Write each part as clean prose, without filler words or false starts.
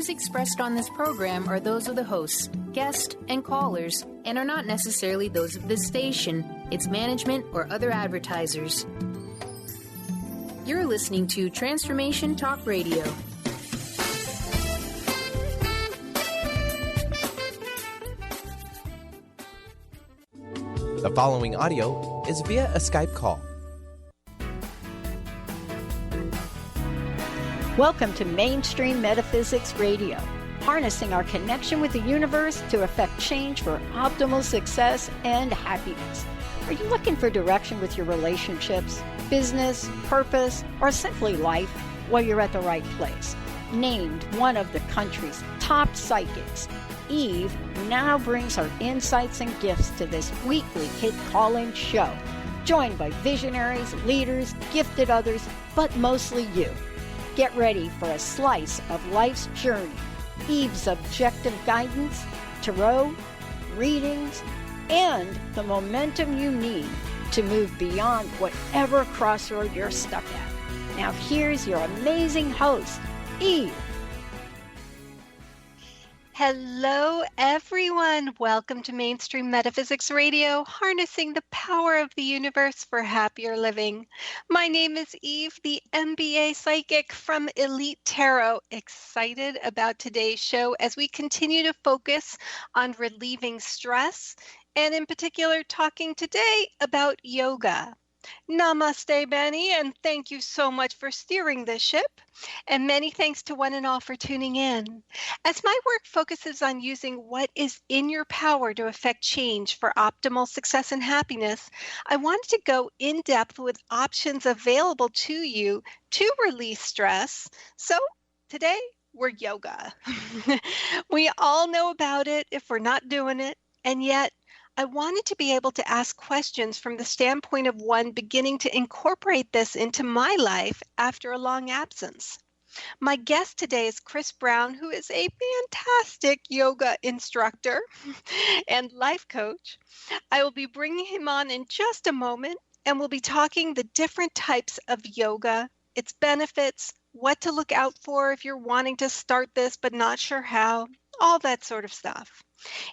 views expressed on this program are those of the hosts, guests, and callers, and are not necessarily those of this station, its management, or other advertisers. You're listening to Transformation Talk Radio. The following audio is via a Skype call. Welcome to Mainstream Metaphysics Radio, harnessing our connection with the universe to effect change for optimal success and happiness. Are you looking for direction with your relationships, business, purpose, or simply life? Well, you're at the right place. Named one of the country's top psychics, Eve now brings her insights and gifts to this weekly hit call-in show, joined by visionaries, leaders, gifted others, but mostly you. Get ready for a slice of life's journey, Eve's objective guidance, tarot, readings, and the momentum you need to move beyond whatever crossroad you're stuck at. Now here's your amazing host, Eve. Hello, everyone. Welcome to Mainstream Metaphysics Radio, harnessing the power of the universe for happier living. My name is Eve, the MBA psychic from Elite Tarot. Excited about today's show as we continue to focus on relieving stress, and in particular, talking today about yoga. Namaste, Benny, and thank you so much for steering this ship. And many thanks to one and all for tuning in. As my work focuses on using what is in your power to affect change for optimal success and happiness, I wanted to go in depth with options available to you to release stress. So today, we're yoga. We all know about it if we're not doing it, and yet I wanted to be able to ask questions from the standpoint of one beginning to incorporate this into my life after a long absence. My guest today is Chris Brown, who is a fantastic yoga instructor and life coach. I will be bringing him on in just a moment, and we'll be talking the different types of yoga, its benefits, what to look out for if you're wanting to start this but not sure how, all that sort of stuff.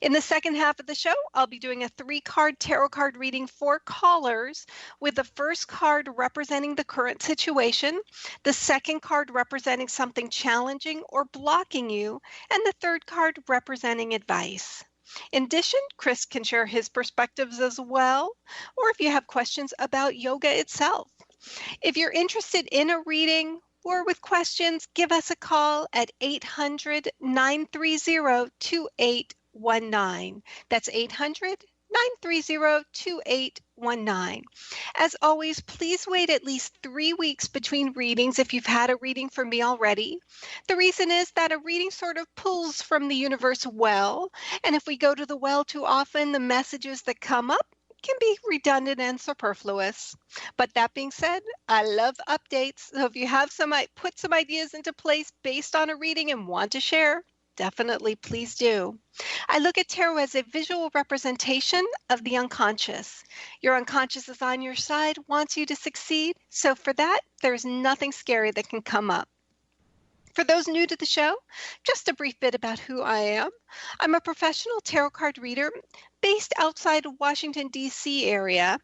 In the second half of the show, I'll be doing a 3-card tarot card reading for callers, with the first card representing the current situation, the second card representing something challenging or blocking you, and the third card representing advice. In addition, Chris can share his perspectives as well, or if you have questions about yoga itself. If you're interested in a reading or with questions, give us a call at 800-930-2819. That's 800-930-2819. As always, please wait at least 3 weeks between readings if you've had a reading from me already. The reason is that a reading sort of pulls from the universe well, and if we go to the well too often, the messages that come up can be redundant and superfluous. But that being said, I love updates. So if you have put some ideas into place based on a reading and want to share, definitely please do. I look at tarot as a visual representation of the unconscious. Your unconscious is on your side, wants you to succeed. So for that, there's nothing scary that can come up. For those new to the show, just a brief bit about who I am. I'm a professional tarot card reader based outside of Washington, D.C. area.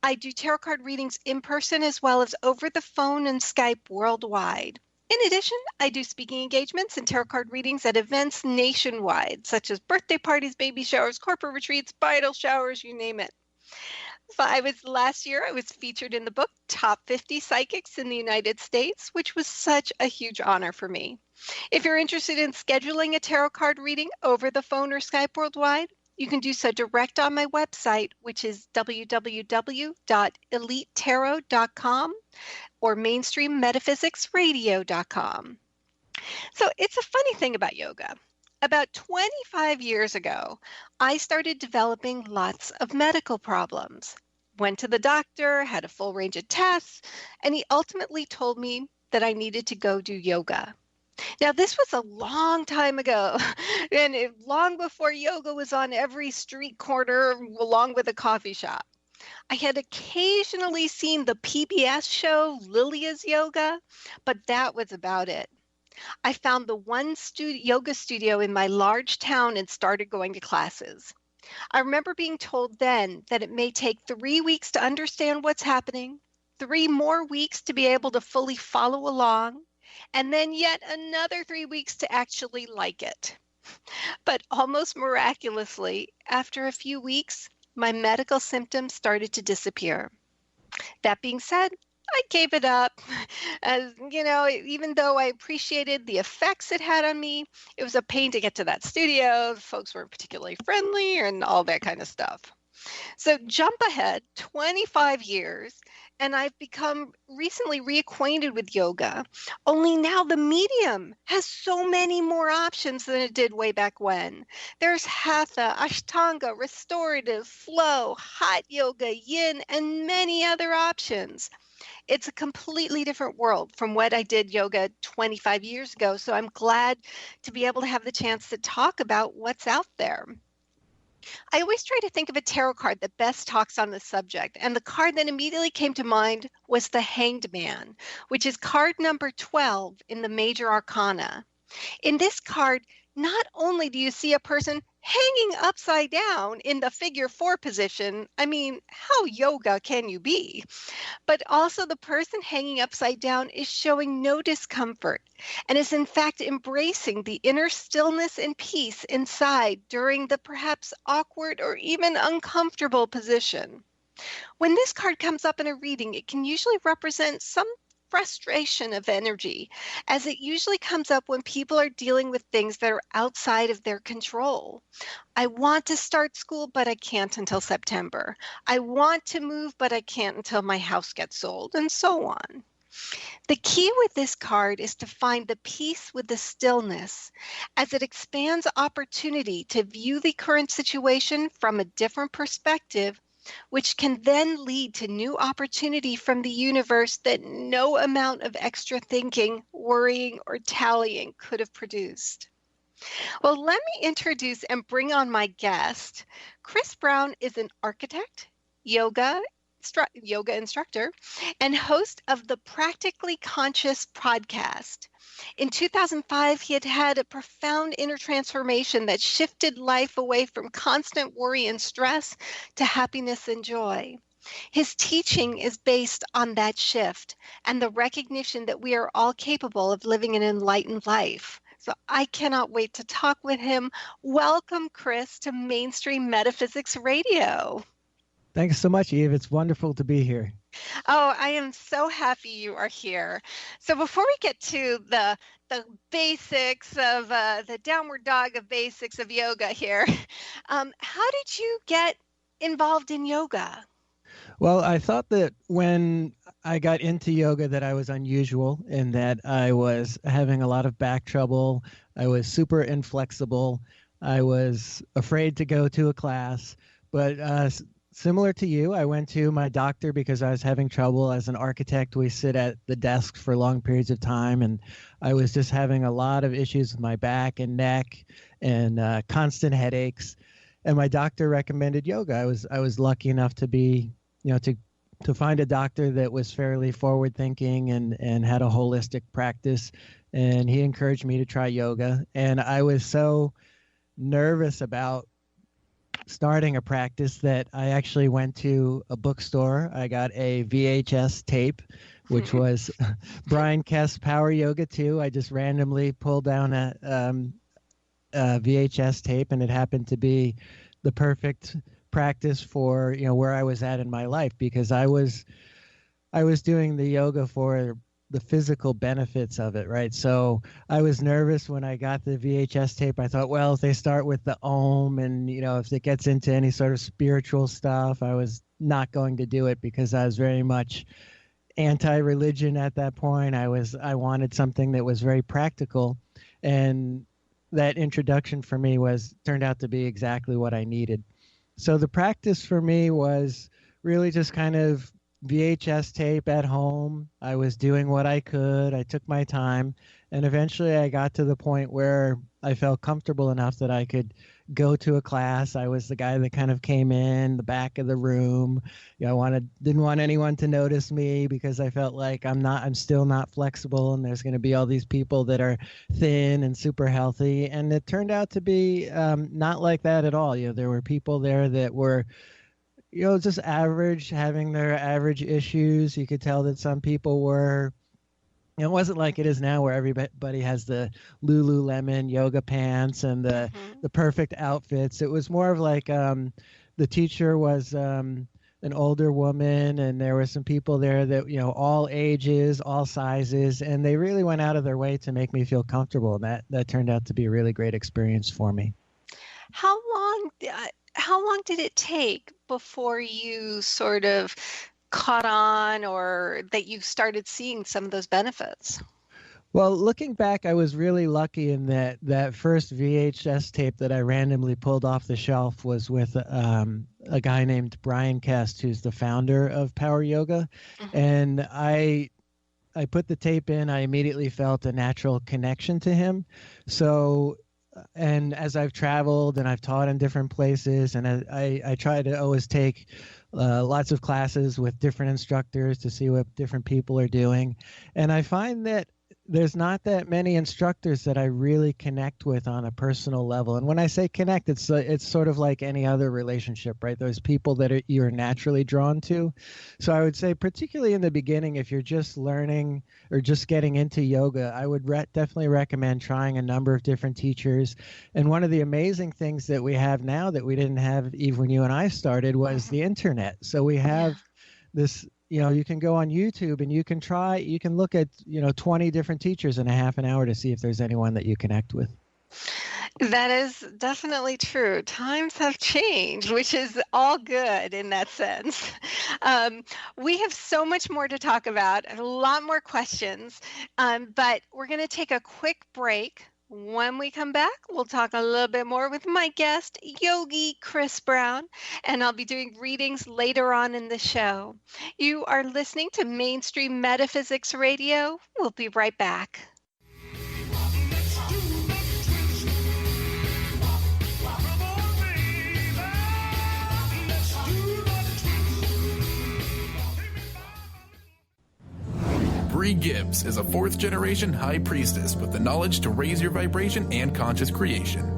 I do tarot card readings in person as well as over the phone and Skype worldwide. In addition, I do speaking engagements and tarot card readings at events nationwide, such as birthday parties, baby showers, corporate retreats, bridal showers, you name it. Last year, I was featured in the book Top 50 Psychics in the United States, which was such a huge honor for me. If you're interested in scheduling a tarot card reading over the phone or Skype worldwide, you can do so direct on my website, which is www.elitetarot.com or mainstream-metaphysics-radio.com. So it's a funny thing about yoga. About 25 years ago, I started developing lots of medical problems. Went to the doctor, had a full range of tests, and he ultimately told me that I needed to go do yoga. Now, this was a long time ago, and long before yoga was on every street corner along with a coffee shop. I had occasionally seen the PBS show Lilia's Yoga, but that was about it. I found the one yoga studio in my large town and started going to classes. I remember being told then that it may take 3 weeks to understand what's happening, 3 more weeks to be able to fully follow along, and then yet another 3 weeks to actually like it. But almost miraculously, after a few weeks, my medical symptoms started to disappear. That being said, I gave it up. As you know, even though I appreciated the effects it had on me, it was a pain to get to that studio. Folks weren't particularly friendly and all that kind of stuff. So jump ahead 25 years, and I've become recently reacquainted with yoga. Only now the medium has so many more options than it did way back when. There's hatha, ashtanga, restorative, flow, hot yoga, yin, and many other options. It's a completely different world from what I did yoga 25 years ago. So I'm glad to be able to have the chance to talk about what's out there. I always try to think of a tarot card that best talks on the subject, and the card that immediately came to mind was the Hanged Man, which is card number 12 in the Major Arcana. In this card, not only do you see a person hanging upside down in the figure 4 position, I mean, how yoga can you be? But also the person hanging upside down is showing no discomfort and is in fact embracing the inner stillness and peace inside during the perhaps awkward or even uncomfortable position. When this card comes up in a reading, it can usually represent some frustration of energy, as it usually comes up when people are dealing with things that are outside of their control. I want to start school, but I can't until September. I want to move, but I can't until my house gets sold, and so on. The key with this card is to find the peace with the stillness, as it expands opportunity to view the current situation from a different perspective, which can then lead to new opportunity from the universe that no amount of extra thinking, worrying, or tallying could have produced. Well, let me introduce and bring on my guest. Chris Brown is an architect, yoga instructor, and host of the Practically Conscious podcast. In 2005, he had had a profound inner transformation that shifted life away from constant worry and stress to happiness and joy. His teaching is based on that shift and the recognition that we are all capable of living an enlightened life. So I cannot wait to talk with him. Welcome, Chris, to Mainstream Metaphysics Radio. Thanks so much, Eve. It's wonderful to be here. Oh, I am so happy you are here. So before we get to the basics of the downward dog of basics of yoga here, how did you get involved in yoga? Well, I thought that when I got into yoga that I was unusual in that I was having a lot of back trouble. I was super inflexible. I was afraid to go to a class, but similar to you, I went to my doctor because I was having trouble. As an architect, we sit at the desk for long periods of time, and I was just having a lot of issues with my back and neck and constant headaches. And my doctor recommended yoga. I was lucky enough to be, to find a doctor that was fairly forward-thinking and had a holistic practice, and he encouraged me to try yoga. And I was so nervous about starting a practice that I actually went to a bookstore. I got a VHS tape, which was Brian Kest's Power Yoga 2. I just randomly pulled down a VHS tape, and it happened to be the perfect practice for where I was at in my life, because I was doing the yoga for the physical benefits of it, right? So I was nervous when I got the VHS tape. I thought, well, if they start with the Om and, if it gets into any sort of spiritual stuff, I was not going to do it because I was very much anti-religion at that point. I wanted something that was very practical. And that introduction for me turned out to be exactly what I needed. So the practice for me was really just kind of VHS tape at home. I was doing what I could. I took my time. And eventually I got to the point where I felt comfortable enough that I could go to a class. I was the guy that kind of came in the back of the room. You know, didn't want anyone to notice me because I felt like I'm still not flexible, and there's going to be all these people that are thin and super healthy. And it turned out to be not like that at all. You know, there were people there that were, you know, just average, having their average issues. You could tell that some people were, it wasn't like it is now where everybody has the Lululemon yoga pants and the perfect outfits. It was more of like the teacher was an older woman, and there were some people there that, you know, all ages, all sizes, and they really went out of their way to make me feel comfortable. And that turned out to be a really great experience for me. How long did it take before you sort of caught on, or that you started seeing some of those benefits? Well, looking back, I was really lucky in that first VHS tape that I randomly pulled off the shelf was with a guy named Brian Kest, who's the founder of Power Yoga. And I put the tape in. I immediately felt a natural connection to him. So, and as I've traveled and I've taught in different places, and I try to always take lots of classes with different instructors to see what different people are doing. And I find that there's not that many instructors that I really connect with on a personal level. And when I say connect, it's sort of like any other relationship, right? Those people that you're naturally drawn to. So I would say, particularly in the beginning, if you're just learning or just getting into yoga, I would definitely recommend trying a number of different teachers. And one of the amazing things that we have now that we didn't have even when you and I started was the internet. So we have this, you know, you can go on YouTube and you can look at, you know, 20 different teachers in a half an hour to see if there's anyone that you connect with. That is definitely true. Times have changed, which is all good in that sense. We have so much more to talk about, a lot more questions, but we're going to take a quick break. When we come back, we'll talk a little bit more with my guest, Yogi Chris Brown, and I'll be doing readings later on in the show. You are listening to Mainstream Metaphysics Radio. We'll be right back. Bree Gibbs is a fourth-generation high priestess with the knowledge to raise your vibration and conscious creation.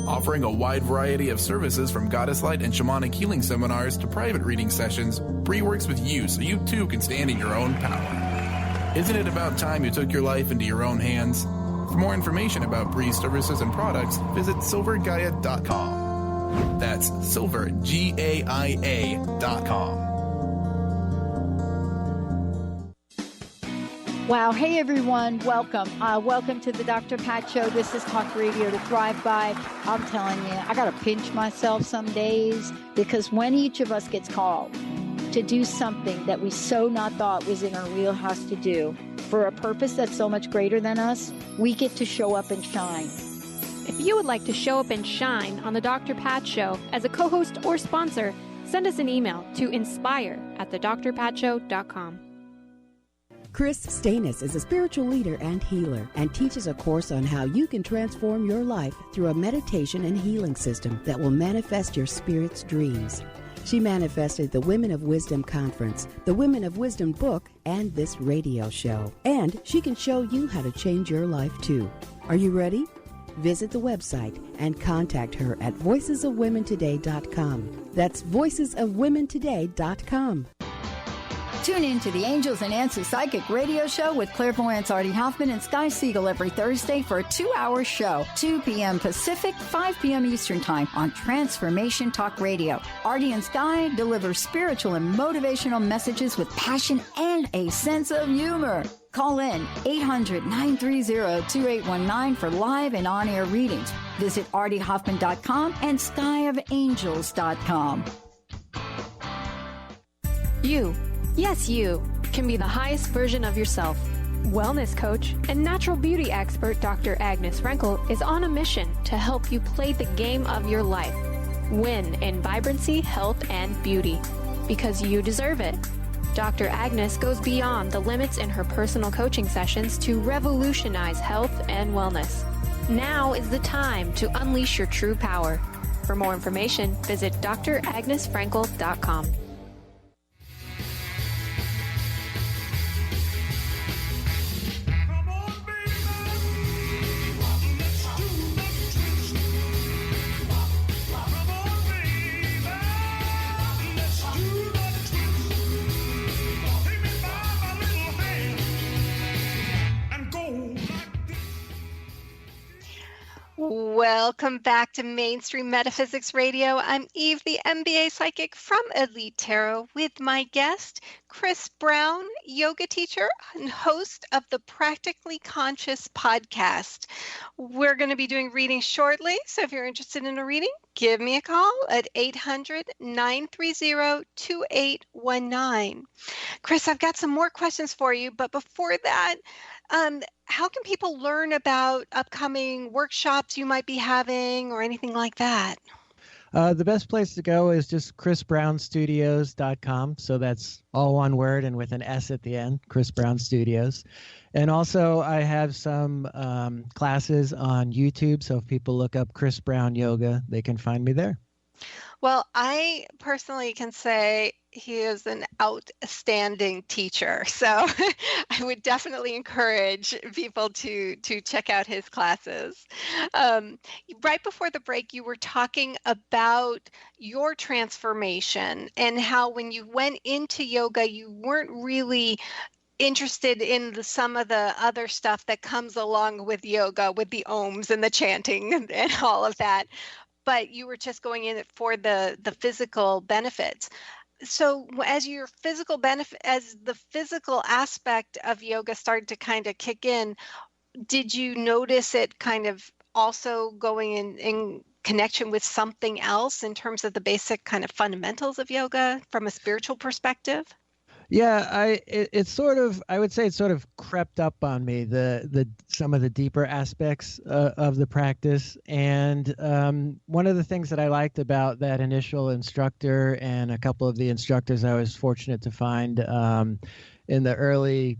Offering a wide variety of services from goddess light and shamanic healing seminars to private reading sessions, Bree works with you so you too can stand in your own power. Isn't it about time you took your life into your own hands? For more information about Bree's services and products, visit silvergaia.com. That's silver, GAIA.com. Wow. Hey, everyone. Welcome. Welcome to the Dr. Pat Show. This is Talk Radio to Thrive By. I'm telling you, I got to pinch myself some days, because when each of us gets called to do something that we so not thought was in our wheelhouse to do for a purpose that's so much greater than us, we get to show up and shine. If you would like to show up and shine on the Dr. Pat Show as a co-host or sponsor, send us an email to inspire@thedrpatshow.com. Chris Stanis is a spiritual leader and healer and teaches a course on how you can transform your life through a meditation and healing system that will manifest your spirit's dreams. She manifested the Women of Wisdom Conference, the Women of Wisdom book, and this radio show. And she can show you how to change your life too. Are you ready? Visit the website and contact her at voicesofwomentoday.com. That's voicesofwomentoday.com. Tune in to the Angels and Answers Psychic Radio Show with clairvoyants Artie Hoffman and Sky Siegel every Thursday for a 2-hour show, 2 p.m. Pacific, 5 p.m. Eastern Time on Transformation Talk Radio. Artie and Sky deliver spiritual and motivational messages with passion and a sense of humor. Call in 800-930-2819 for live and on-air readings. Visit artiehoffman.com and skyofangels.com. You, yes you, can be the highest version of yourself. Wellness coach and natural beauty expert Dr. Agnes Frenkel is on a mission to help you play the game of your life. Win in vibrancy, health, and beauty. Because you deserve it. Dr. Agnes goes beyond the limits in her personal coaching sessions to revolutionize health and wellness. Now is the time to unleash your true power. For more information, visit dragnesfrankel.com. Welcome back to Mainstream Metaphysics Radio. I'm Eve, the MBA psychic from Elite Tarot, with my guest, Chris Brown, yoga teacher and host of the Practically Conscious podcast. We're going to be doing readings shortly, so if you're interested in a reading, give me a call at 800-930-2819. Chris, I've got some more questions for you, but before that, how can people learn about upcoming workshops you might be having or anything like that? The best place to go is just chrisbrownstudios.com. So that's all one word and with an S at the end, Chris Brown Studios. And also I have some classes on YouTube. So if people look up Chris Brown Yoga, they can find me there. Well, I personally can say he is an outstanding teacher. So I would definitely encourage people to check out his classes. Right before the break, you were talking about your transformation and how when you went into yoga, you weren't really interested in some of the other stuff that comes along with yoga, with the ohms and the chanting and all of that. But you were just going in for the physical benefits. So as the physical aspect of yoga started to kind of kick in, did you notice it kind of also going in connection with something else in terms of the basic kind of fundamentals of yoga from a spiritual perspective? Yeah, it's sort of, I would say it sort of crept up on me, the some of the deeper aspects of the practice. And one of the things that I liked about that initial instructor and a couple of the instructors I was fortunate to find in the early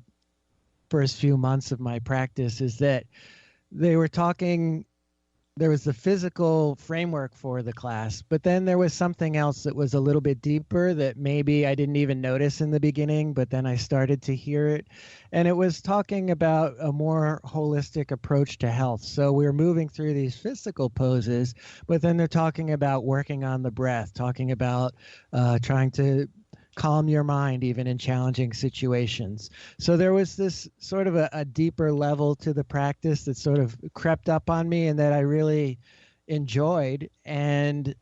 first few months of my practice is that they were talking. There was the physical framework for the class, but then there was something else that was a little bit deeper that maybe I didn't even notice in the beginning, but then I started to hear it. And it was talking about a more holistic approach to health. So we were moving through these physical poses, but then they're talking about working on the breath, talking about trying to calm your mind even in challenging situations. So there was this sort of a deeper level to the practice that sort of crept up on me and that I really enjoyed. And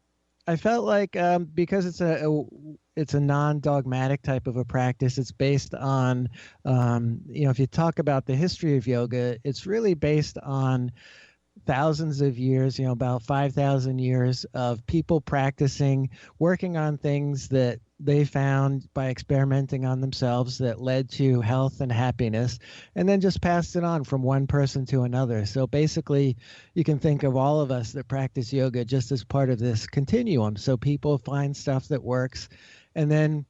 I felt like because it's a non-dogmatic type of a practice, it's based on, if you talk about the history of yoga, it's really based on thousands of years, about 5,000 years of people practicing, working on things that they found by experimenting on themselves that led to health and happiness, and then just passed it on from one person to another. So basically, you can think of all of us that practice yoga just as part of this continuum. So people find stuff that works, and then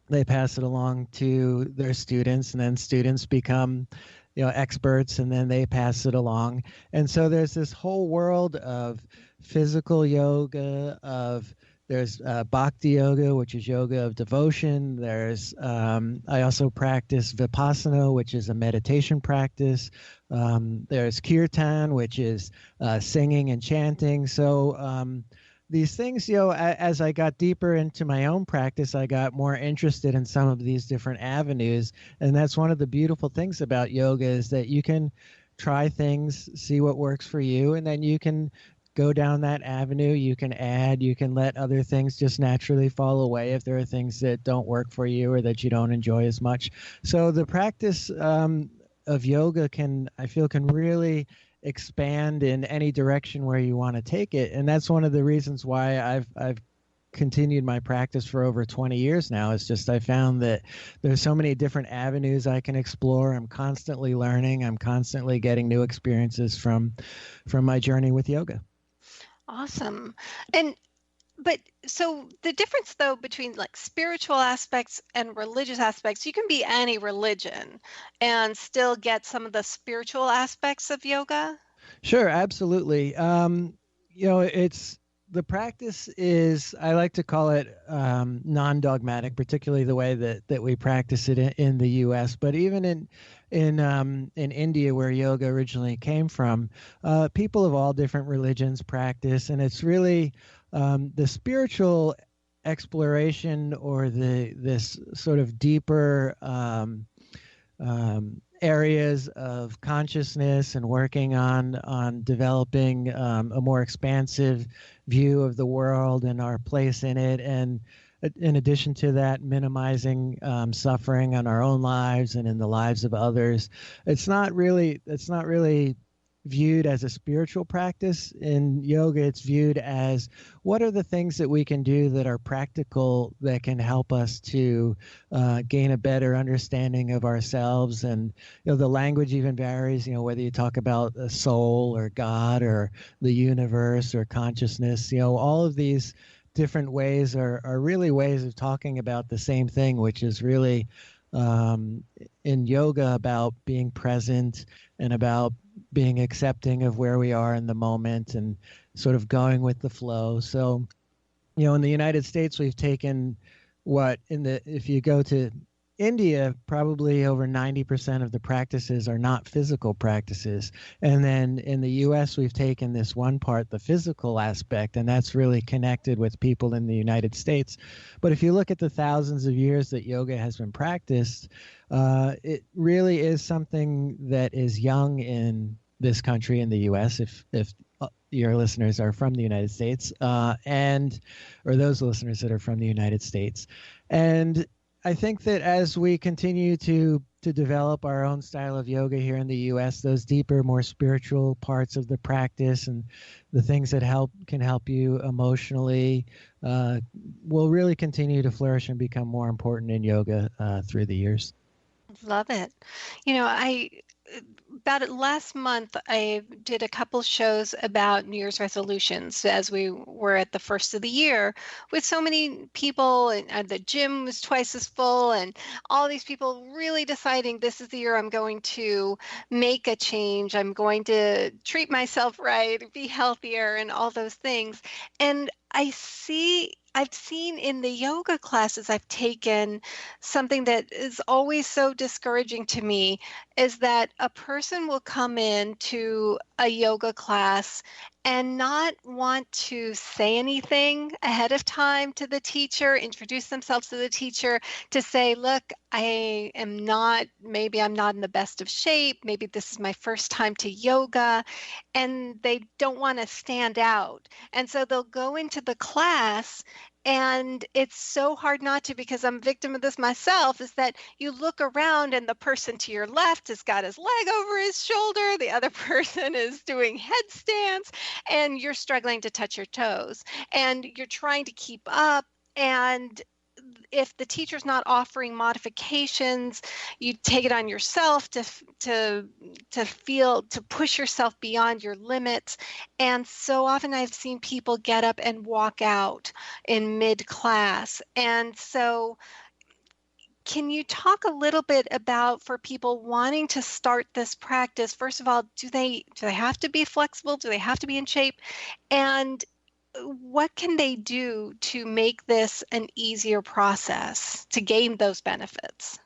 they pass it along to their students, and then students become experts, and then they pass it along. And so there's this whole world of physical yoga, there's bhakti yoga, which is yoga of devotion. There's I also practice vipassana, which is a meditation practice. There's kirtan, which is singing and chanting. So these things, as I got deeper into my own practice, I got more interested in some of these different avenues. And that's one of the beautiful things about yoga is that you can try things, see what works for you, and then you can go down that avenue. You can add, you can let other things just naturally fall away if there are things that don't work for you or that you don't enjoy as much. So the practice of yoga can really expand in any direction where you want to take it. And that's one of the reasons why I've continued my practice for over 20 years now. It's just I found that there's so many different avenues I can explore. I'm constantly learning. I'm constantly getting new experiences from my journey with yoga. Awesome. And But so the difference though between like spiritual aspects and religious aspects, you can be any religion and still get some of the spiritual aspects of yoga. Sure, absolutely. It's the practice is, I like to call it non-dogmatic, particularly the way that we practice it in the U.S. But even in India, where yoga originally came from, people of all different religions practice, and it's really the spiritual exploration or this sort of deeper areas of consciousness and working on developing a more expansive view of the world and our place in it, and in addition to that, minimizing suffering on our own lives and in the lives of others. It's not really viewed as a spiritual practice. In yoga, it's viewed as what are the things that we can do that are practical, that can help us to gain a better understanding of ourselves. And the language even varies, whether you talk about a soul or God or the universe or consciousness. All of these different ways are really ways of talking about the same thing, which is really in yoga about being present and about being accepting of where we are in the moment and sort of going with the flow. So, in the United States, we've taken if you go to India, probably over 90% of the practices are not physical practices. And then in the US, we've taken this one part, the physical aspect, and that's really connected with people in the United States. But if you look at the thousands of years that yoga has been practiced, it really is something that is young in this country, in the US, if your listeners are from the United States, or those listeners that are from the United States. And I think that as we continue to develop our own style of yoga here in the U.S., those deeper, more spiritual parts of the practice and the things that can help you emotionally will really continue to flourish and become more important in yoga through the years. Love it. About last month, I did a couple shows about New Year's resolutions as we were at the first of the year with so many people, and the gym was twice as full, and all these people really deciding this is the year I'm going to make a change. I'm going to treat myself right, be healthier, and all those things. And I've seen in the yoga classes I've taken something that is always so discouraging to me, is that a person will come into a yoga class and not want to say anything ahead of time to the teacher, introduce themselves to the teacher, to say, look, maybe I'm not in the best of shape. Maybe this is my first time to yoga, and they don't want to stand out. And so they'll go into the class, and it's so hard not to, because I'm a victim of this myself, is that you look around and the person to your left has got his leg over his shoulder, the other person is doing headstands, and you're struggling to touch your toes, and you're trying to keep up. And if the teacher's not offering modifications, you take it on yourself to push yourself beyond your limits. And so often I've seen people get up and walk out in mid-class. And so can you talk a little bit about, for people wanting to start this practice, first of all, do they have to be flexible? Do they have to be in shape? And what can they do to make this an easier process to gain those benefits?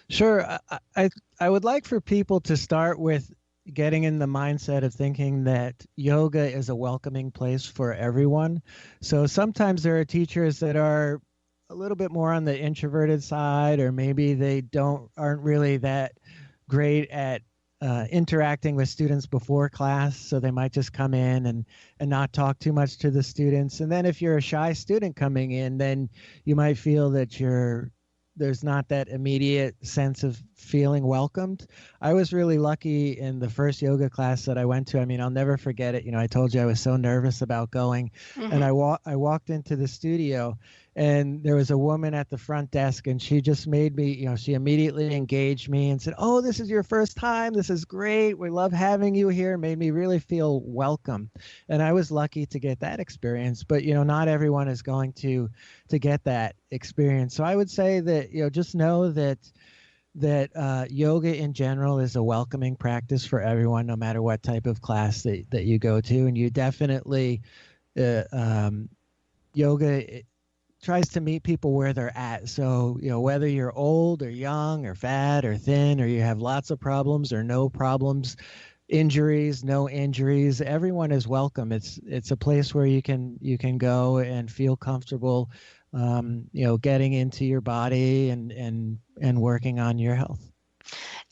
Sure. I would like for people to start with getting in the mindset of thinking that yoga is a welcoming place for everyone. So sometimes there are teachers that are a little bit more on the introverted side, or maybe they aren't really that great at interacting with students before class, so they might just come in and not talk too much to the students. And then if you're a shy student coming in, then you might feel that there's not that immediate sense of feeling welcomed. I was really lucky in the first yoga class that I went to. I mean, I'll never forget it. I told you I was so nervous about going, and I walked into the studio, And there was a woman at the front desk, and she just made me, she immediately engaged me and said, "Oh, this is your first time. This is great. We love having you here." Made me really feel welcome. And I was lucky to get that experience, but, not everyone is going to get that experience. So I would say that, just know that yoga in general is a welcoming practice for everyone, no matter what type of class that you go to. And you definitely, yoga tries to meet people where they're at. So, whether you're old or young or fat or thin, or you have lots of problems or no problems, injuries, no injuries, everyone is welcome. It's a place where you can go and feel comfortable, getting into your body and working on your health.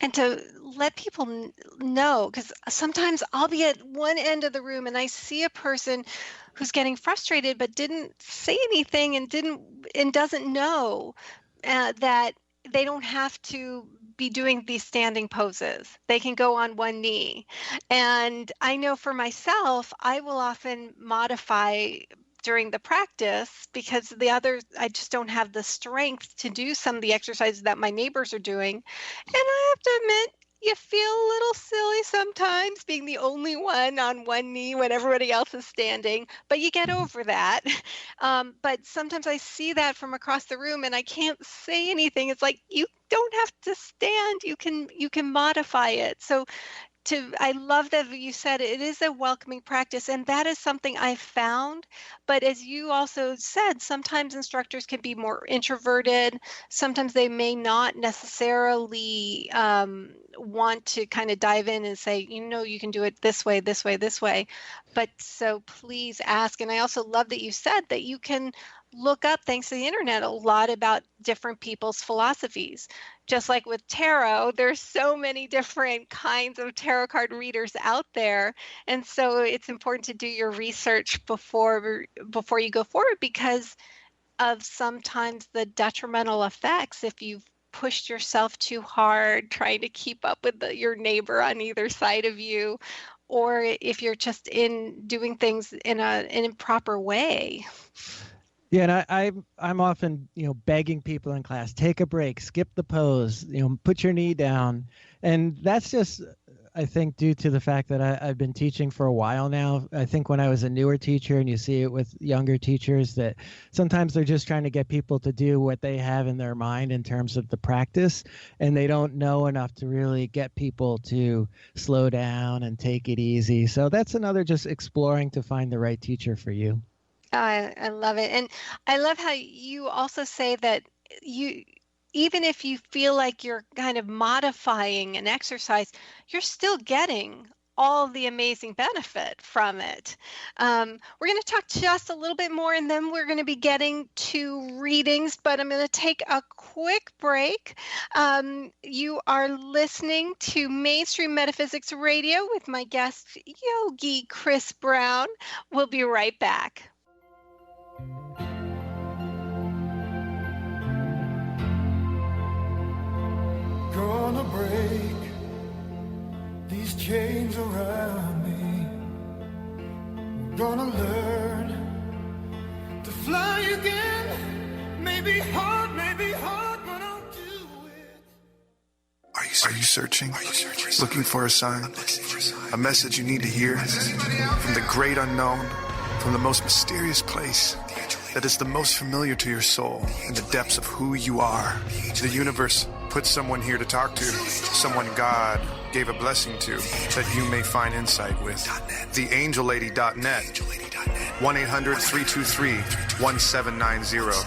And to let people know, because sometimes I'll be at one end of the room and I see a person who's getting frustrated but didn't say anything and doesn't know that they don't have to be doing these standing poses. They can go on one knee. And I know for myself, I will often modify during the practice because the others, I just don't have the strength to do some of the exercises that my neighbors are doing. And I have to admit, you feel a little silly sometimes being the only one on one knee when everybody else is standing, but you get over that. But sometimes I see that from across the room and I can't say anything. It's like, you don't have to stand. You can modify it. So I love that you said it is a welcoming practice, and that is something I found. But as you also said, sometimes instructors can be more introverted. Sometimes they may not necessarily want to kind of dive in and say, you can do it this way, this way, this way. But so please ask. And I also love that you said that you can look up, thanks to the internet, a lot about different people's philosophies. Just like with tarot, there's so many different kinds of tarot card readers out there. And so it's important to do your research before you go forward, because of sometimes the detrimental effects if you've pushed yourself too hard trying to keep up with your neighbor on either side of you, or if you're just doing things in an improper way. Yeah, and I'm often, begging people in class, take a break, skip the pose, put your knee down. And that's just, I think, due to the fact that I've been teaching for a while now. I think when I was a newer teacher, and you see it with younger teachers, that sometimes they're just trying to get people to do what they have in their mind in terms of the practice, and they don't know enough to really get people to slow down and take it easy. So that's another, just exploring to find the right teacher for you. I love it. And I love how you also say that even if you feel like you're kind of modifying an exercise, you're still getting all the amazing benefit from it. We're going to talk just a little bit more, and then we're going to be getting to readings, but I'm going to take a quick break. You are listening to Mainstream Metaphysics Radio with my guest, Yogi Chris Brown. We'll be right back. Gonna break these chains around me. We're gonna learn to fly again. Maybe hard, but I'll do it. Are you searching? Looking for a sign? A message you need to hear? From the great unknown, from the most mysterious place that is the most familiar to your soul in the depths of who you are. The universe put someone here to talk to, someone God gave a blessing to, that you may find insight with. TheAngelLady.net, 1-800-323-1790.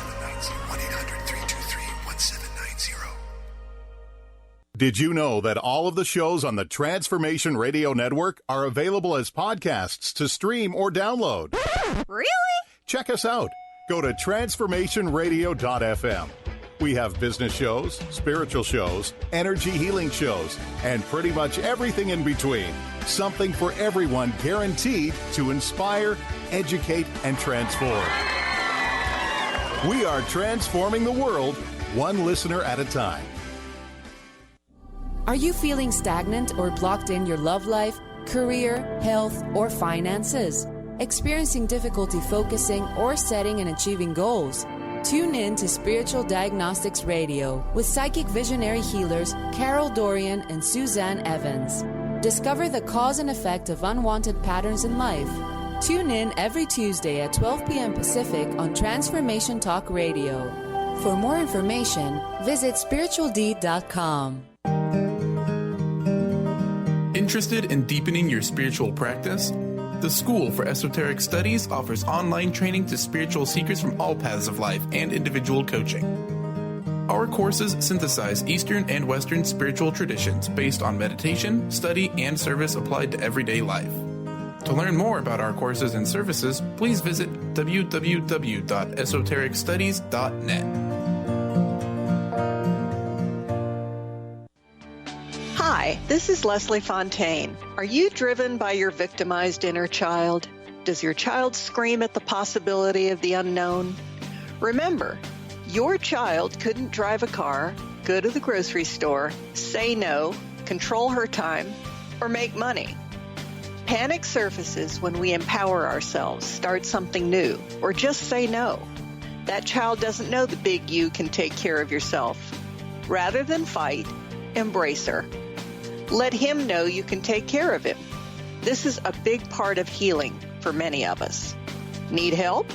Did you know that all of the shows on the Transformation Radio Network are available as podcasts to stream or download? Really? Check us out. Go to transformationradio.fm. We have business shows, spiritual shows, energy healing shows, and pretty much everything in between. Something for everyone, guaranteed to inspire, educate, and transform. We are transforming the world, one listener at a time. Are you feeling stagnant or blocked in your love life, career, health, or finances? Experiencing difficulty focusing or setting and achieving goals? Tune in to Spiritual Diagnostics Radio with psychic visionary healers Carol Dorian and Suzanne Evans. Discover the cause and effect of unwanted patterns in life. Tune in every Tuesday at 12 p.m. Pacific on Transformation Talk Radio. For more information, visit spiritualdeed.com. Interested in deepening your spiritual practice? The School for Esoteric Studies offers online training to spiritual seekers from all paths of life and individual coaching. Our courses synthesize Eastern and Western spiritual traditions based on meditation, study, and service applied to everyday life. To learn more about our courses and services, please visit www.esotericstudies.net. Hi, this is Leslie Fontaine. Are you driven by your victimized inner child? Does your child scream at the possibility of the unknown? Remember, your child couldn't drive a car, go to the grocery store, say no, control her time, or make money. Panic surfaces when we empower ourselves, start something new, or just say no. That child doesn't know the big you can take care of yourself. Rather than fight, embrace her. Let him know you can take care of him. This is a big part of healing for many of us. Need help?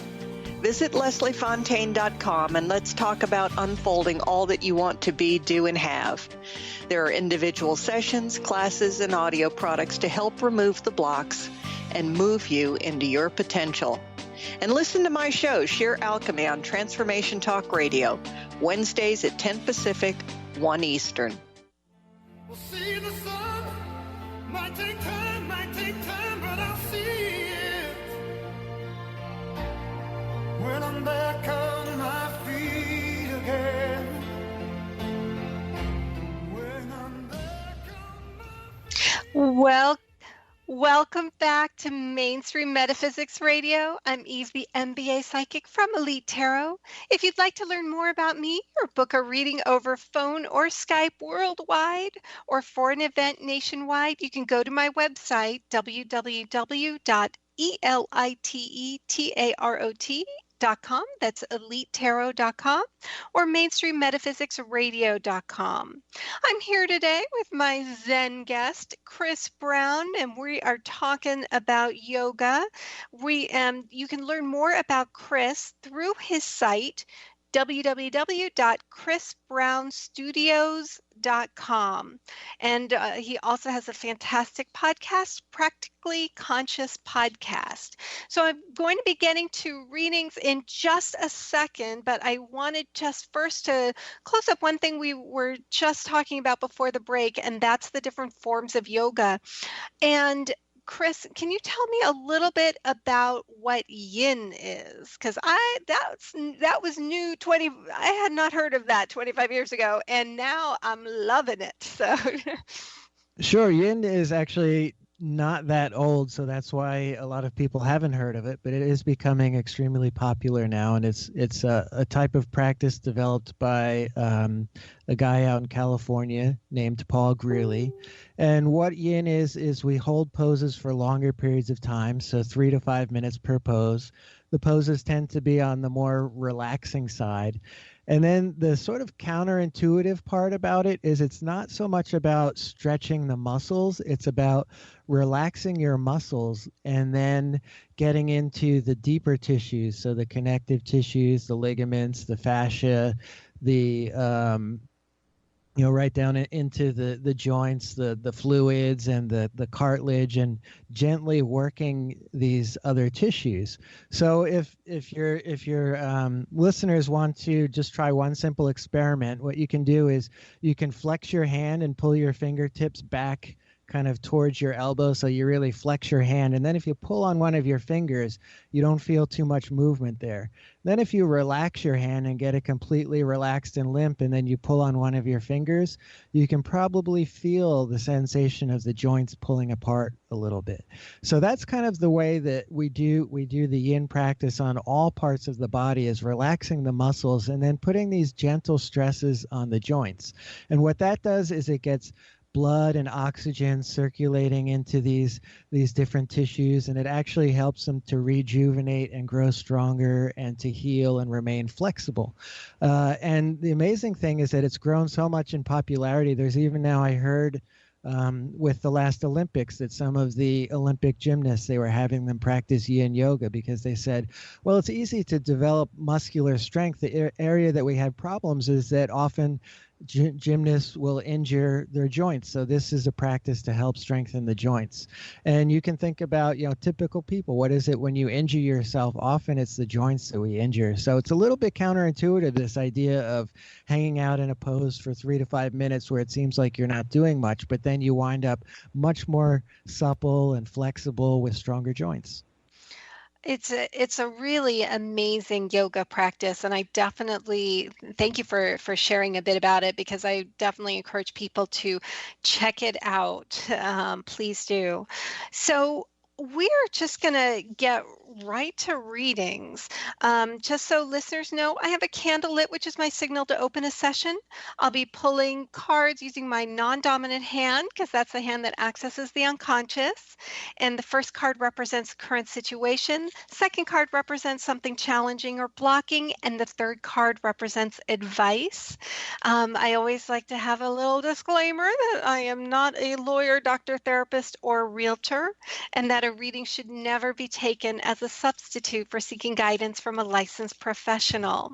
Visit lesliefontaine.com and let's talk about unfolding all that you want to be, do, and have. There are individual sessions, classes, and audio products to help remove the blocks and move you into your potential. And listen to my show, Sheer Alchemy, on Transformation Talk Radio, Wednesdays at 10 Pacific, 1 Eastern. We'll see the sun. Might take time, but I'll see it. When I'm back on my feet again. When I'm back on my Welcome back to Mainstream Metaphysics Radio. I'm Eve, the MBA Psychic from Elite Tarot. If you'd like to learn more about me or book a reading over phone or Skype worldwide or for an event nationwide, you can go to my website, www.elitetarot.com. That's elitetarot.com or mainstream-metaphysics-radio.com. I'm here today with my Zen guest, Chris Brown, and we are talking about yoga. You can learn more about Chris through his site, www.chrisbrownstudios.com. And he also has a fantastic podcast, Practically Conscious Podcast. So I'm going to be getting to readings in just a second, but I wanted just first to close up one thing we were just talking about before the break, and that's the different forms of yoga. And Chris, can you tell me a little bit about what yin is? Because that was new. I had not heard of that 25 years ago, and now I'm loving it. So, Sure, yin is actually not that old, so that's why a lot of people haven't heard of it. But it is becoming extremely popular now, and it's a type of practice developed by a guy out in California named Paul Greeley. And what yin is we hold poses for longer periods of time, so 3 to 5 minutes per pose. The poses tend to be on the more relaxing side. And then the sort of counterintuitive part about it is it's not so much about stretching the muscles, it's about relaxing your muscles and then getting into the deeper tissues, so the connective tissues, the ligaments, the fascia, the right down into the joints, the fluids and the cartilage, and gently working these other tissues. So if your listeners want to just try one simple experiment, what you can do is you can flex your hand and pull your fingertips back kind of towards your elbow, so you really flex your hand. And then if you pull on one of your fingers, you don't feel too much movement there. Then if you relax your hand and get it completely relaxed and limp, and then you pull on one of your fingers, you can probably feel the sensation of the joints pulling apart a little bit. So that's kind of the way that we do the yin practice on all parts of the body, is relaxing the muscles and then putting these gentle stresses on the joints. And what that does is it gets blood and oxygen circulating into these different tissues, and it actually helps them to rejuvenate and grow stronger and to heal and remain flexible. And the amazing thing is that it's grown so much in popularity. There's even now, I heard with the last Olympics, that some of the Olympic gymnasts, they were having them practice yin yoga because they said, well, it's easy to develop muscular strength. The area that we have problems is that often gymnasts will injure their joints. So this is a practice to help strengthen the joints. And you can think about, typical people. What is it when you injure yourself? Often it's the joints that we injure. So it's a little bit counterintuitive, this idea of hanging out in a pose for 3 to 5 minutes where it seems like you're not doing much, but then you wind up much more supple and flexible with stronger joints. It's a really amazing yoga practice, and I definitely thank you for sharing a bit about it, because I definitely encourage people to check it out. Please do. So we're just going to get right to readings. Just so listeners know, I have a candle lit, which is my signal to open a session. I'll be pulling cards using my non-dominant hand, because that's the hand that accesses the unconscious. And the first card represents the current situation. Second card represents something challenging or blocking. And the third card represents advice. I always like to have a little disclaimer that I am not a lawyer, doctor, therapist, or realtor, and that a reading should never be taken as a substitute for seeking guidance from a licensed professional.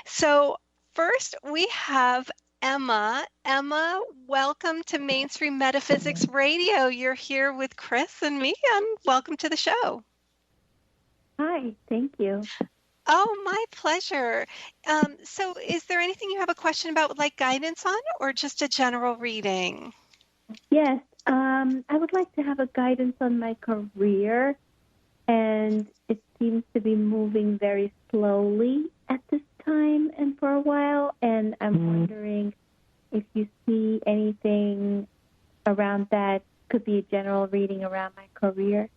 So first we have Emma. Emma, welcome to Mainstream Metaphysics Radio. You're here with Chris and me, and welcome to the show. Hi, thank you. Oh, my pleasure. So is there anything you have a question about, would like guidance on, or just a general reading? Yes, I would like to have a guidance on my career, and it seems to be moving very slowly at this time and for a while, and I'm wondering if you see anything around that. Could be a general reading around my career.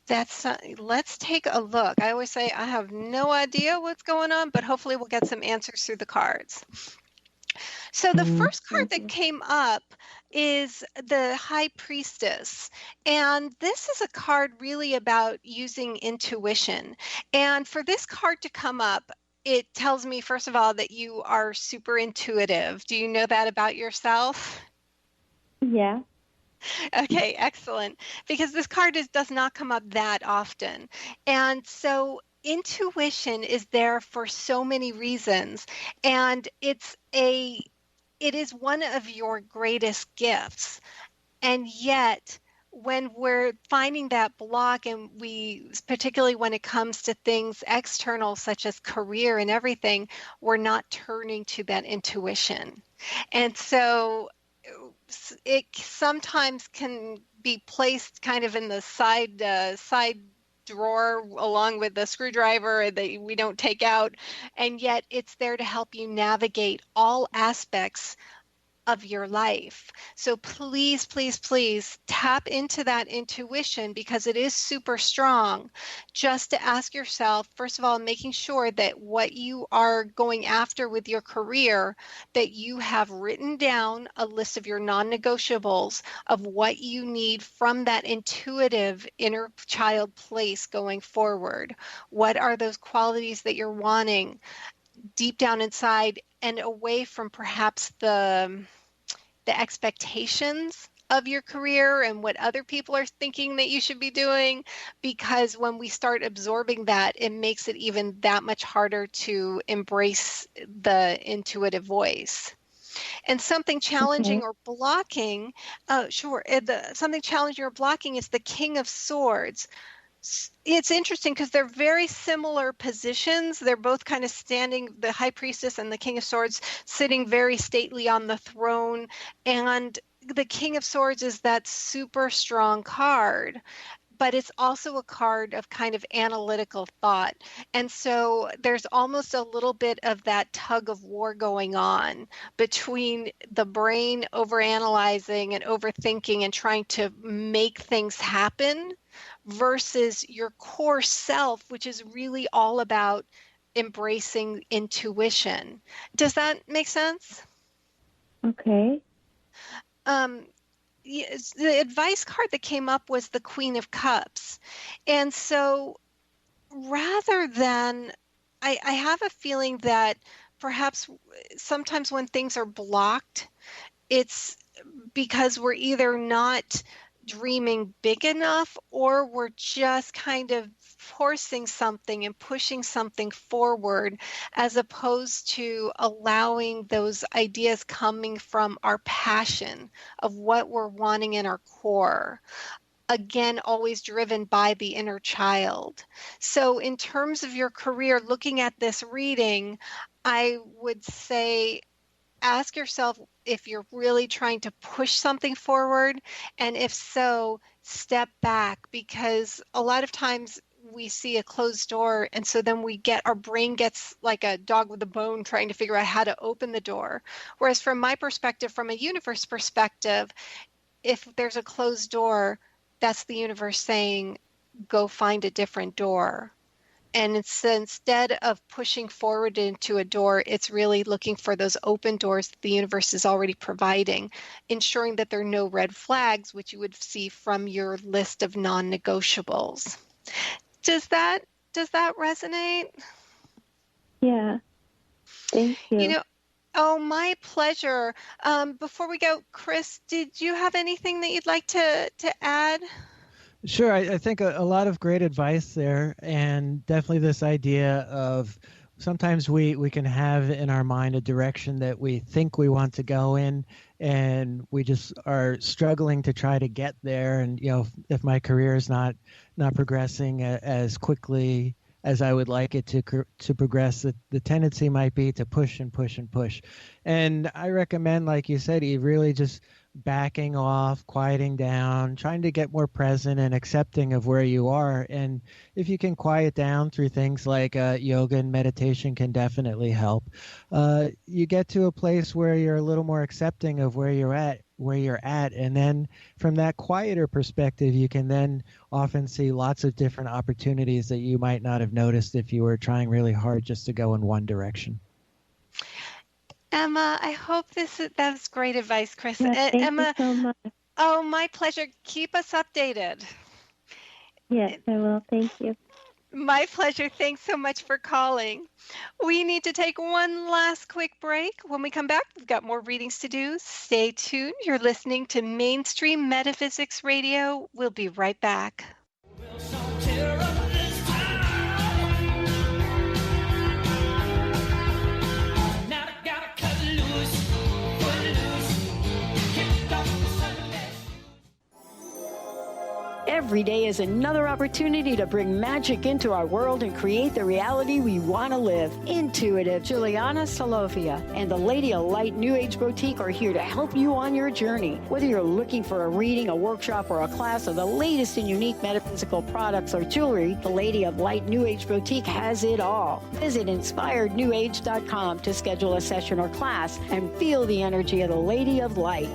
Let's take a look. I always say I have no idea what's going on, but hopefully we'll get some answers through the cards. So the first card that came up is the High Priestess. And this is a card really about using intuition. And for this card to come up, it tells me, first of all, that you are super intuitive. Do you know that about yourself? Yeah. Okay, excellent. Because this card does not come up that often. And so intuition is there for so many reasons. And it is one of your greatest gifts. And yet, when we're finding that block, and particularly when it comes to things external, such as career and everything, we're not turning to that intuition. And so it sometimes can be placed kind of in the side drawer along with the screwdriver that we don't take out, and yet it's there to help you navigate all aspects of your life. So please, please, please tap into that intuition, because it is super strong. Just to ask yourself, first of all, making sure that what you are going after with your career, that you have written down a list of your non-negotiables of what you need from that intuitive inner child place going forward. What are those qualities that you're wanting deep down inside, and away from perhaps the expectations of your career and what other people are thinking that you should be doing, because when we start absorbing that, it makes it even that much harder to embrace the intuitive voice. And something challenging or blocking, something challenging or blocking is the King of Swords. It's interesting because they're very similar positions. They're both kind of standing, the High Priestess and the King of Swords sitting very stately on the throne. And the King of Swords is that super strong card, but it's also a card of kind of analytical thought. And so there's almost a little bit of that tug of war going on between the brain overanalyzing and overthinking and trying to make things happen, versus your core self, which is really all about embracing intuition. Does that make sense? Okay. the advice card that came up was the Queen of Cups. And so rather than, I have a feeling that perhaps sometimes when things are blocked, it's because we're either not dreaming big enough, or we're just kind of forcing something and pushing something forward, as opposed to allowing those ideas coming from our passion of what we're wanting in our core. Again, always driven by the inner child. So in terms of your career, looking at this reading, I would say ask yourself if you're really trying to push something forward, and if so, step back, because a lot of times we see a closed door, and so then our brain gets like a dog with a bone trying to figure out how to open the door. Whereas from my perspective, from a universe perspective, if there's a closed door, that's the universe saying, go find a different door. And it's, instead of pushing forward into a door, it's really looking for those open doors that the universe is already providing, ensuring that there are no red flags, which you would see from your list of non-negotiables. Does that resonate? Yeah. Thank you. Oh, my pleasure. Before we go, Chris, did you have anything that you'd like to add? Sure. I think a lot of great advice there, and definitely this idea of sometimes we can have in our mind a direction that we think we want to go in, and we just are struggling to try to get there. And, if my career is not progressing as quickly as I would like it to progress, the tendency might be to push and push and push. And I recommend, like you said, Eve, really just backing off, quieting down, trying to get more present and accepting of where you are. And if you can quiet down through things like yoga and meditation can definitely help. You get to a place where you're a little more accepting of where you're at. And then from that quieter perspective, you can then often see lots of different opportunities that you might not have noticed if you were trying really hard just to go in one direction. Emma, I hope that was great advice, Chris. Yes, thank you so much. Oh, my pleasure. Keep us updated. Yes, I will. Thank you. My pleasure. Thanks so much for calling. We need to take one last quick break. When we come back, we've got more readings to do. Stay tuned. You're listening to Mainstream Metaphysics Radio. We'll be right back. Every day is another opportunity to bring magic into our world and create the reality we want to live. Intuitive Juliana Solovia and the Lady of Light New Age Boutique are here to help you on your journey. Whether you're looking for a reading, a workshop, or a class of the latest and unique metaphysical products or jewelry, the Lady of Light New Age Boutique has it all. Visit inspirednewage.com to schedule a session or class and feel the energy of the Lady of Light.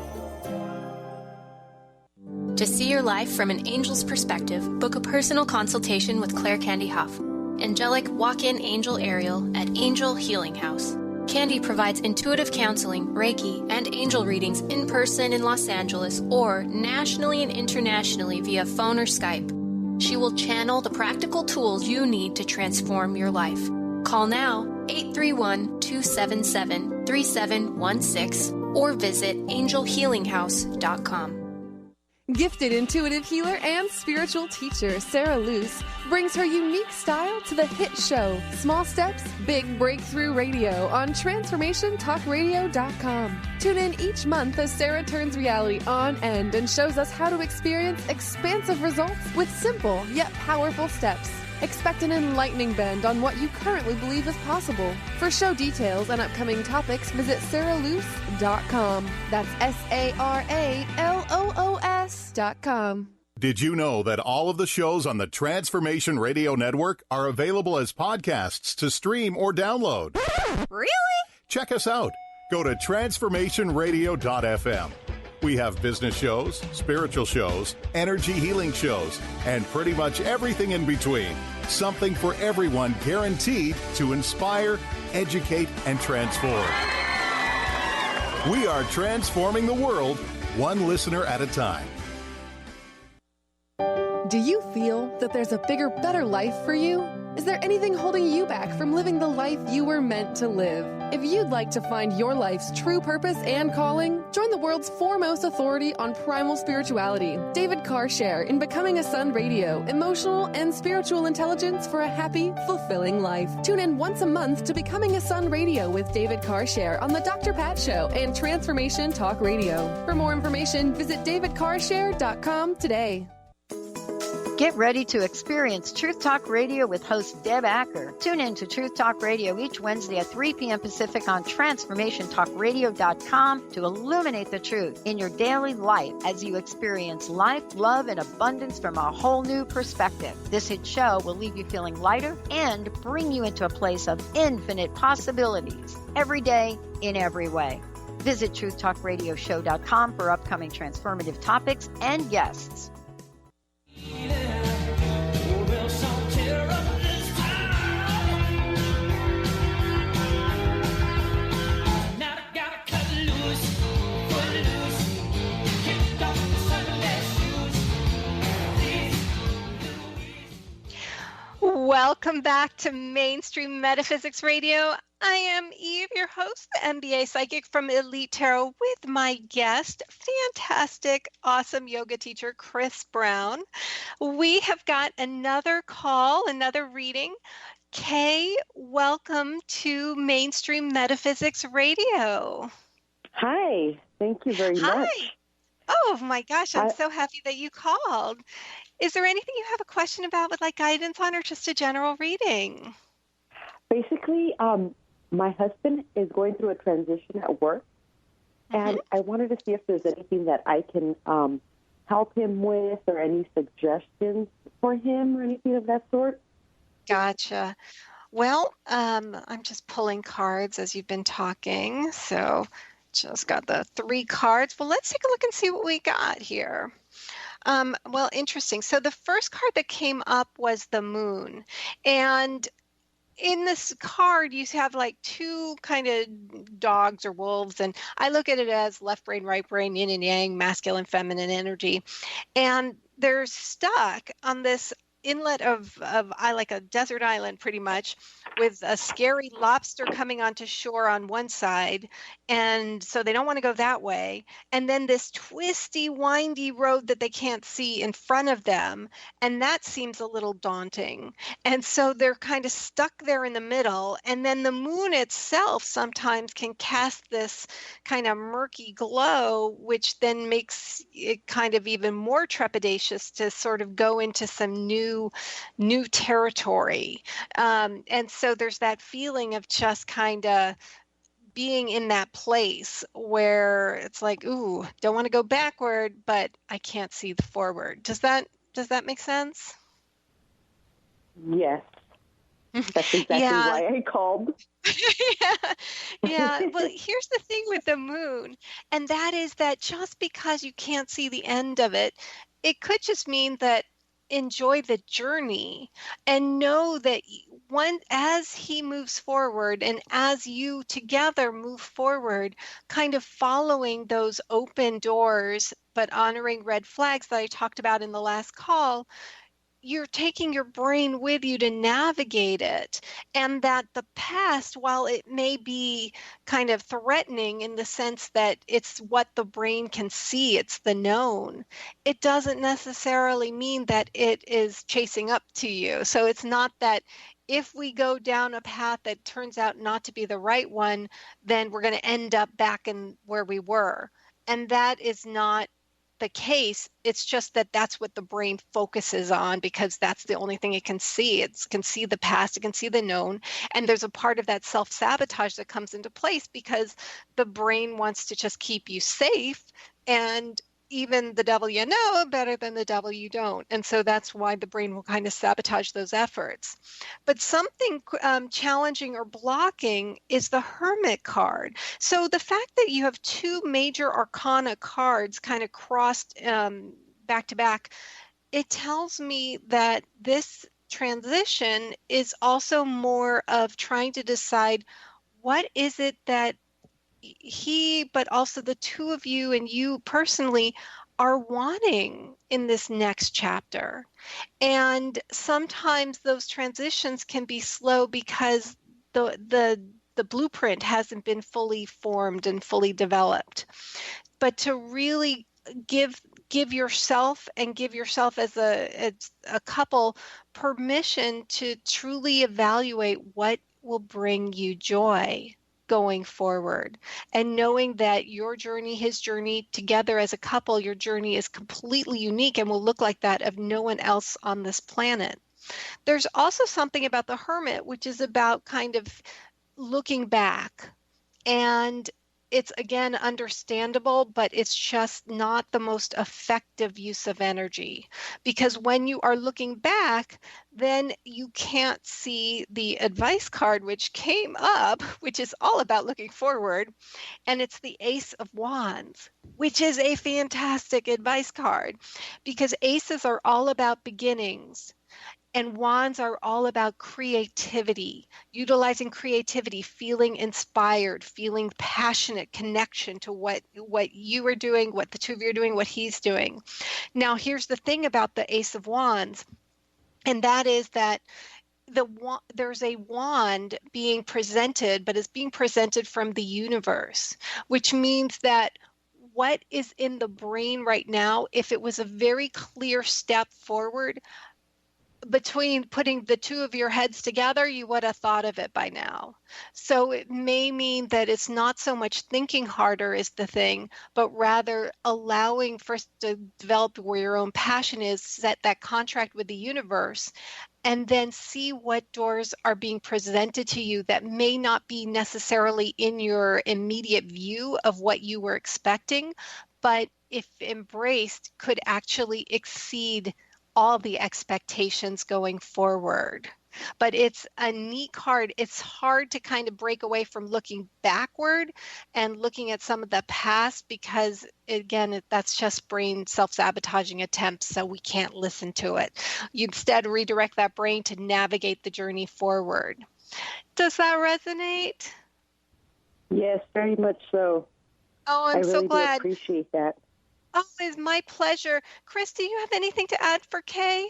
To see your life from an angel's perspective, book a personal consultation with Claire Candy Huff, angelic walk-in angel Ariel at Angel Healing House. Candy provides intuitive counseling, Reiki, and angel readings in person in Los Angeles or nationally and internationally via phone or Skype. She will channel the practical tools you need to transform your life. Call now, 831-277-3716, or visit angelhealinghouse.com. Gifted intuitive healer and spiritual teacher Sarah Luce brings her unique style to the hit show Small Steps, Big Breakthrough Radio on TransformationTalkRadio.com. Tune in each month as Sarah turns reality on end and shows us how to experience expansive results with simple yet powerful steps. Expect an enlightening bend on what you currently believe is possible. For show details and upcoming topics, visit sarahluce.com. That's SARALOOS.com. Did you know that all of the shows on the Transformation Radio Network are available as podcasts to stream or download? Really? Check us out. Go to transformationradio.fm. We have business shows, spiritual shows, energy healing shows, and pretty much everything in between. Something for everyone, guaranteed to inspire, educate, and transform. We are transforming the world one listener at a time. Do you feel that there's a bigger, better life for you? Is there anything holding you back from living the life you were meant to live? If you'd like to find your life's true purpose and calling, join the world's foremost authority on primal spirituality, David Carshare, in Becoming a Son Radio, emotional and spiritual intelligence for a happy, fulfilling life. Tune in once a month to Becoming a Son Radio with David Carshare on The Dr. Pat Show and Transformation Talk Radio. For more information, visit davidcarshare.com today. Get ready to experience Truth Talk Radio with host Deb Acker. Tune in to Truth Talk Radio each Wednesday at 3 p.m. Pacific on TransformationTalkRadio.com to illuminate the truth in your daily life as you experience life, love, and abundance from a whole new perspective. This hit show will leave you feeling lighter and bring you into a place of infinite possibilities every day in every way. Visit TruthTalkRadioshow.com for upcoming transformative topics and guests. Welcome back to Mainstream Metaphysics Radio. I am Eve, your host, the MBA psychic from Elite Tarot, with my guest, fantastic, awesome yoga teacher, Chris Brown. We have got another call, another reading. Kay, welcome to Mainstream Metaphysics Radio. Hi, thank you very much. Oh my gosh, I'm so happy that you called. Is there anything you have a question about with like guidance on, or just a general reading? Basically, my husband is going through a transition at work, and I wanted to see if there's anything that I can help him with, or any suggestions for him, or anything of that sort. Gotcha. Well, I'm just pulling cards as you've been talking, so just got the 3 cards. Well, let's take a look and see what we got here. Well, interesting. So the first card that came up was the moon. And in this card, you have like 2 kind of dogs or wolves. And I look at it as left brain, right brain, yin and yang, masculine, feminine energy. And they're stuck on this inlet of like a desert island, pretty much, with a scary lobster coming onto shore on one side, and so they don't want to go that way, and then this twisty, windy road that they can't see in front of them, and that seems a little daunting, and so they're kind of stuck there in the middle. And then the moon itself sometimes can cast this kind of murky glow, which then makes it kind of even more trepidatious to sort of go into some new territory. And so there's that feeling of just kind of being in that place where it's like, ooh, don't want to go backward, but I can't see the forward. Does that make sense? Yes. That's exactly why I called. Yeah. Well, here's the thing with the moon, and that is that just because you can't see the end of it, it could just mean that enjoy the journey and know that as he moves forward and as you together move forward, kind of following those open doors, but honoring red flags that I talked about in the last call, you're taking your brain with you to navigate it. And that the past, while it may be kind of threatening in the sense that it's what the brain can see, it's the known, it doesn't necessarily mean that it is chasing up to you. So it's not that if we go down a path that turns out not to be the right one, then we're going to end up back in where we were. And that is not the case. It's just that that's what the brain focuses on, because that's the only thing it can see. It can see the past, it can see the known, and there's a part of that self-sabotage that comes into place because the brain wants to just keep you safe, and even the devil you know better than the devil you don't. And so that's why the brain will kind of sabotage those efforts. But something challenging or blocking is the Hermit card. So the fact that you have 2 major arcana cards kind of crossed back to back, it tells me that this transition is also more of trying to decide what is it that but also the two of you and you personally are wanting in this next chapter. And sometimes those transitions can be slow because the blueprint hasn't been fully formed and fully developed. But to really give yourself as a couple permission to truly evaluate what will bring you joy going forward, and knowing that your journey, his journey, together as a couple, your journey is completely unique and will look like that of no one else on this planet. There's also something about the Hermit, which is about kind of looking back, and it's again understandable, but it's just not the most effective use of energy, because when you are looking back, then you can't see the advice card, which came up, which is all about looking forward. And it's the Ace of Wands, which is a fantastic advice card, because aces are all about beginnings. And wands are all about creativity, utilizing creativity, feeling inspired, feeling passionate connection to what you are doing, what the two of you are doing, what he's doing. Now, here's the thing about the Ace of Wands, and that is that there's a wand being presented, but it's being presented from the universe, which means that what is in the brain right now, if it was a very clear step forward, between putting the two of your heads together, you would have thought of it by now. So it may mean that it's not so much thinking harder is the thing, but rather allowing first to develop where your own passion is, set that contract with the universe, and then see what doors are being presented to you that may not be necessarily in your immediate view of what you were expecting, but if embraced, could actually exceed all the expectations going forward. But it's a neat card. It's hard to kind of break away from looking backward and looking at some of the past, because again, that's just brain self-sabotaging attempts, so we can't listen to it. You instead redirect that brain to navigate the journey forward. Does that resonate? Yes, very much so. Oh, I'm so glad. I really appreciate that. Oh, it's my pleasure. Chris, do you have anything to add for Kay?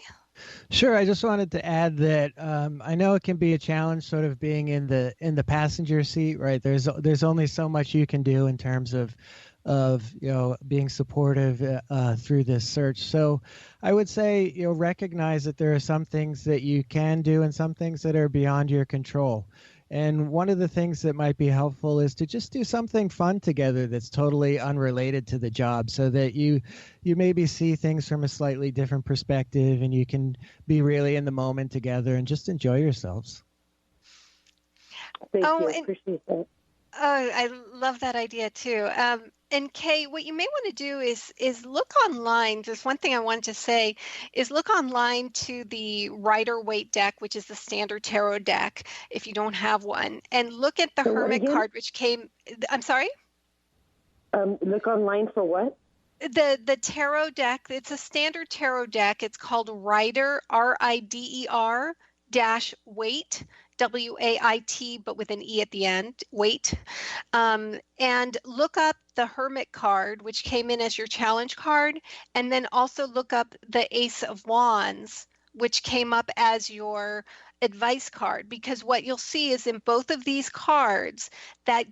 Sure. I just wanted to add that I know it can be a challenge, sort of being in the passenger seat, right? There's only so much you can do in terms of being supportive through this search. So I would say recognize that there are some things that you can do and some things that are beyond your control. And one of the things that might be helpful is to just do something fun together that's totally unrelated to the job, so that you maybe see things from a slightly different perspective, and you can be really in the moment together and just enjoy yourselves. Thank you. I appreciate that. Oh, I love that idea too. And Kay, what you may want to do is look online. Just one thing I wanted to say is look online to the Rider-Waite deck, which is the standard tarot deck, if you don't have one, and look at the Hermit card, which came. I'm sorry. Look online for what? The tarot deck. It's a standard tarot deck. It's called Rider, RIDER -Waite. WAIT, but with an E at the end, Waite. And look up the Hermit card, which came in as your challenge card, and then also look up the Ace of Wands, which came up as your advice card, because what you'll see is in both of these cards, that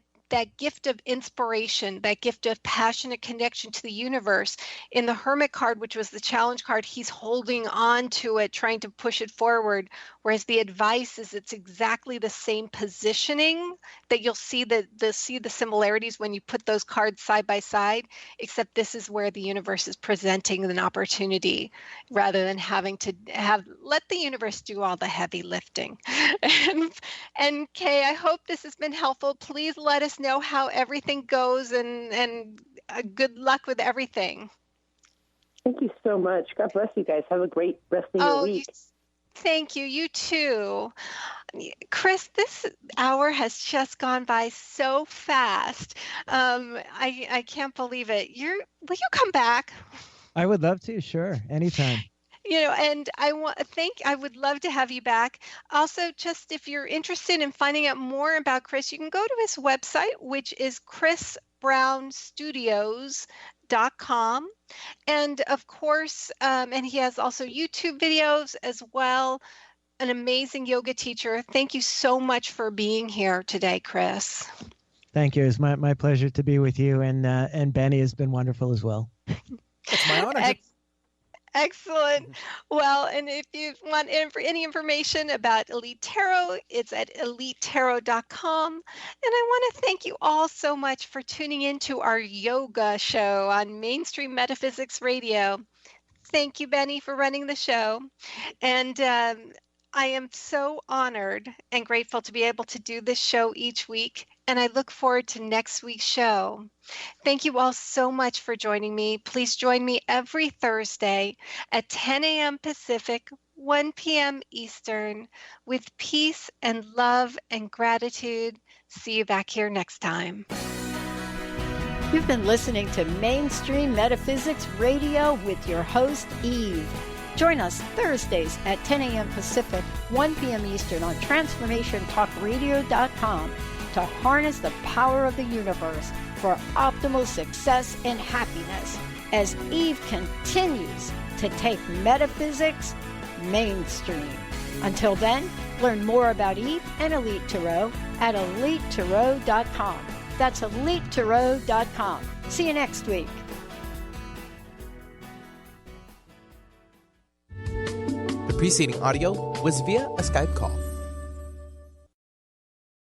gift of inspiration, that gift of passionate connection to the universe. In the Hermit card, which was the challenge card, he's holding on to it, trying to push it forward. Whereas the advice is it's exactly the same positioning, that you'll see the similarities when you put those cards side by side, except this is where the universe is presenting an opportunity rather than having to let the universe do all the heavy lifting. And Kay, I hope this has been helpful. Please let us know how everything goes, and good luck with everything. Thank you so much. God bless you guys. Have a great rest of your week. Thank you. You too. Chris, this hour has just gone by so fast. I can't believe it. Will you come back? I would love to. Sure. Anytime. And I would love to have you back. Also, just if you're interested in finding out more about Chris, you can go to his website, which is chrisbrownstudios.com. And of course, and he has also YouTube videos as well. An amazing yoga teacher. Thank you so much for being here today, Chris. Thank you. It's my pleasure to be with you, and Benny has been wonderful as well. It's my honor. Excellent. Well, and if you want any information about Elite Tarot, it's at elitetarot.com. And I want to thank you all so much for tuning into our yoga show on Mainstream Metaphysics Radio. Thank you, Benny, for running the show. And I am so honored and grateful to be able to do this show each week, and I look forward to next week's show. Thank you all so much for joining me. Please join me every Thursday at 10 a.m. Pacific, 1 p.m. Eastern, with peace and love and gratitude. See you back here next time. You've been listening to Mainstream Metaphysics Radio with your host, Eve. Join us Thursdays at 10 a.m. Pacific, 1 p.m. Eastern on TransformationTalkRadio.com to harness the power of the universe for optimal success and happiness as Eve continues to take metaphysics mainstream. Until then, learn more about Eve and Elite Tarot at EliteTarot.com. That's EliteTarot.com. See you next week. The preceding audio was via a Skype call.